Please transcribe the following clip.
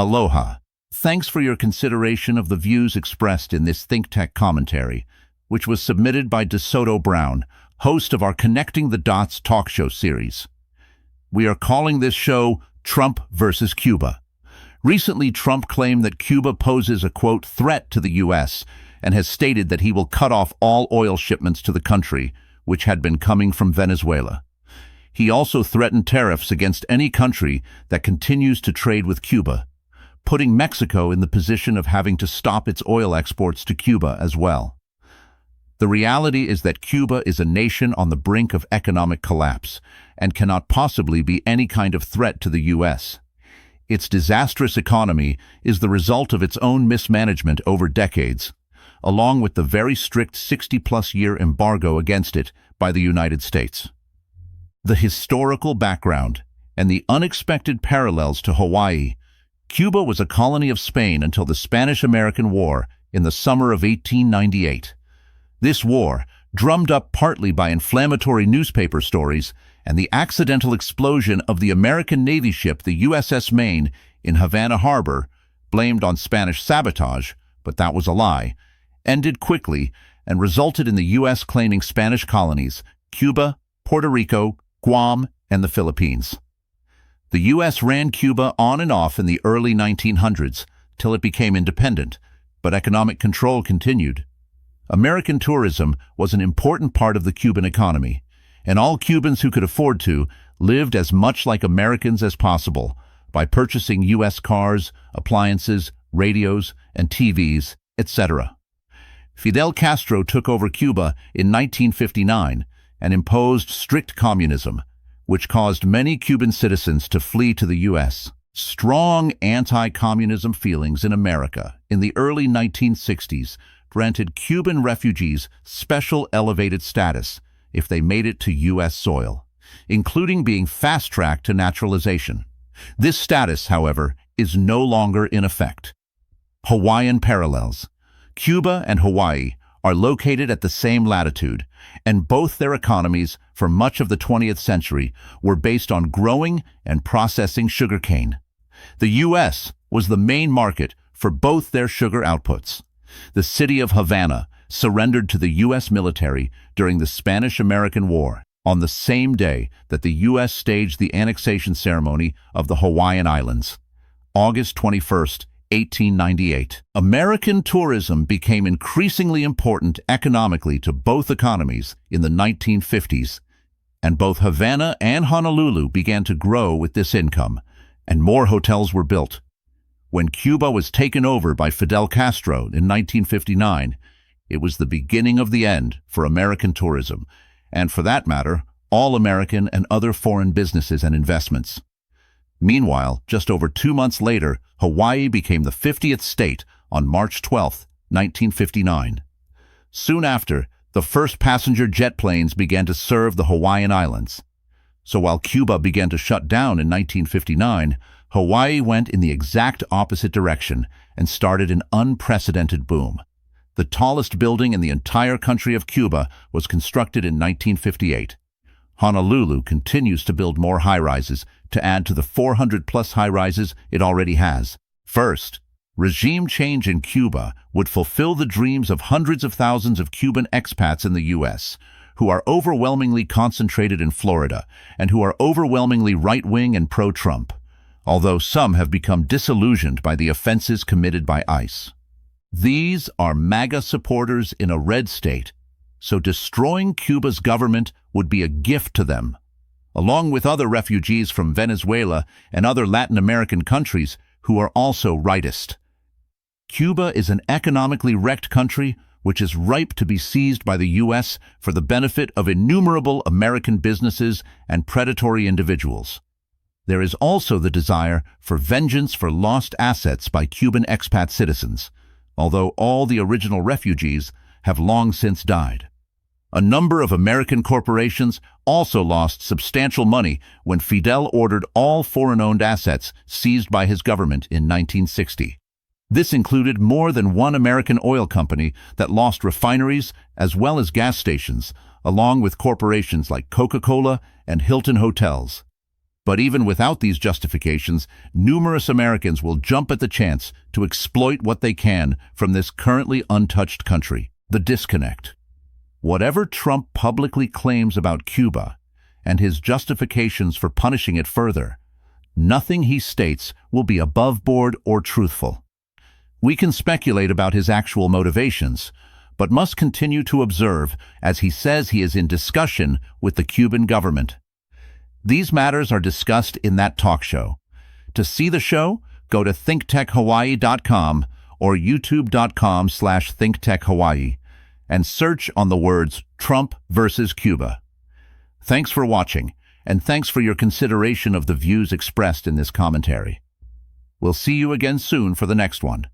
Aloha. Thanks for your consideration of the views expressed in this ThinkTech commentary, which was submitted by DeSoto Brown, host of our Connecting the Dots talk show series. We are calling this show Trump versus Cuba. Recently, Trump claimed that Cuba poses a, quote, threat to the U.S. and has stated that he will cut off all oil shipments to the country, which had been coming from Venezuela. He also threatened tariffs against any country that continues to trade with Cuba, putting Mexico in the position of having to stop its oil exports to Cuba as well. The reality is that Cuba is a nation on the brink of economic collapse and cannot possibly be any kind of threat to the U.S. Its disastrous economy is the result of its own mismanagement over decades, along with the very strict 60-plus-year embargo against it by the United States. The historical background and the unexpected parallels to Hawaii. Cuba was a colony of Spain until the Spanish-American War in the summer of 1898. This war, drummed up partly by inflammatory newspaper stories and the accidental explosion of the American Navy ship the USS Maine in Havana Harbor, blamed on Spanish sabotage, but that was a lie, ended quickly and resulted in the U.S. claiming Spanish colonies, Cuba, Puerto Rico, Guam, and the Philippines. The U.S. ran Cuba on and off in the early 1900s till it became independent, but economic control continued. American tourism was an important part of the Cuban economy, and all Cubans who could afford to lived as much like Americans as possible by purchasing U.S. cars, appliances, radios, and TVs, etc. Fidel Castro took over Cuba in 1959 and imposed strict communism, which caused many Cuban citizens to flee to the U.S. Strong anti-communism feelings in America in the early 1960s granted Cuban refugees special elevated status if they made it to U.S. soil, including being fast-tracked to naturalization. This status, however, is no longer in effect. Hawaiian parallels. Cuba and Hawaii are located at the same latitude, and both their economies for much of the 20th century were based on growing and processing sugarcane. The U.S. was the main market for both their sugar outputs. The city of Havana surrendered to the U.S. military during the Spanish-American War on the same day that the U.S. staged the annexation ceremony of the Hawaiian Islands, August 21st, 1898. American tourism became increasingly important economically to both economies in the 1950s, and both Havana and Honolulu began to grow with this income, and more hotels were built. When Cuba was taken over by Fidel Castro in 1959, it was the beginning of the end for American tourism, and for that matter, all American and other foreign businesses and investments. Meanwhile, just over 2 months later, Hawaii became the 50th state on March 12, 1959. Soon after, the first passenger jet planes began to serve the Hawaiian Islands. So while Cuba began to shut down in 1959, Hawaii went in the exact opposite direction and started an unprecedented boom. The tallest building in the entire country of Cuba was constructed in 1958. Honolulu continues to build more high-rises to add to the 400-plus high-rises it already has. First, regime change in Cuba would fulfill the dreams of hundreds of thousands of Cuban expats in the U.S., who are overwhelmingly concentrated in Florida and who are overwhelmingly right-wing and pro-Trump, although some have become disillusioned by the offenses committed by ICE. These are MAGA supporters in a red state, so destroying Cuba's government would be a gift to them, along with other refugees from Venezuela and other Latin American countries who are also rightist. Cuba is an economically wrecked country which is ripe to be seized by the U.S. for the benefit of innumerable American businesses and predatory individuals. There is also the desire for vengeance for lost assets by Cuban expat citizens, although all the original refugees have long since died. A number of American corporations also lost substantial money when Fidel ordered all foreign-owned assets seized by his government in 1960. This included more than one American oil company that lost refineries as well as gas stations, along with corporations like Coca-Cola and Hilton Hotels. But even without these justifications, numerous Americans will jump at the chance to exploit what they can from this currently untouched country. The disconnect. Whatever Trump publicly claims about Cuba and his justifications for punishing it further, nothing he states will be above board or truthful. We can speculate about his actual motivations, but must continue to observe as he says he is in discussion with the Cuban government. These matters are discussed in that talk show. To see the show, go to thinktechhawaii.com or youtube.com/thinktechhawaii and search on the words Trump versus Cuba. Thanks for watching, and thanks for your consideration of the views expressed in this commentary. We'll see you again soon for the next one.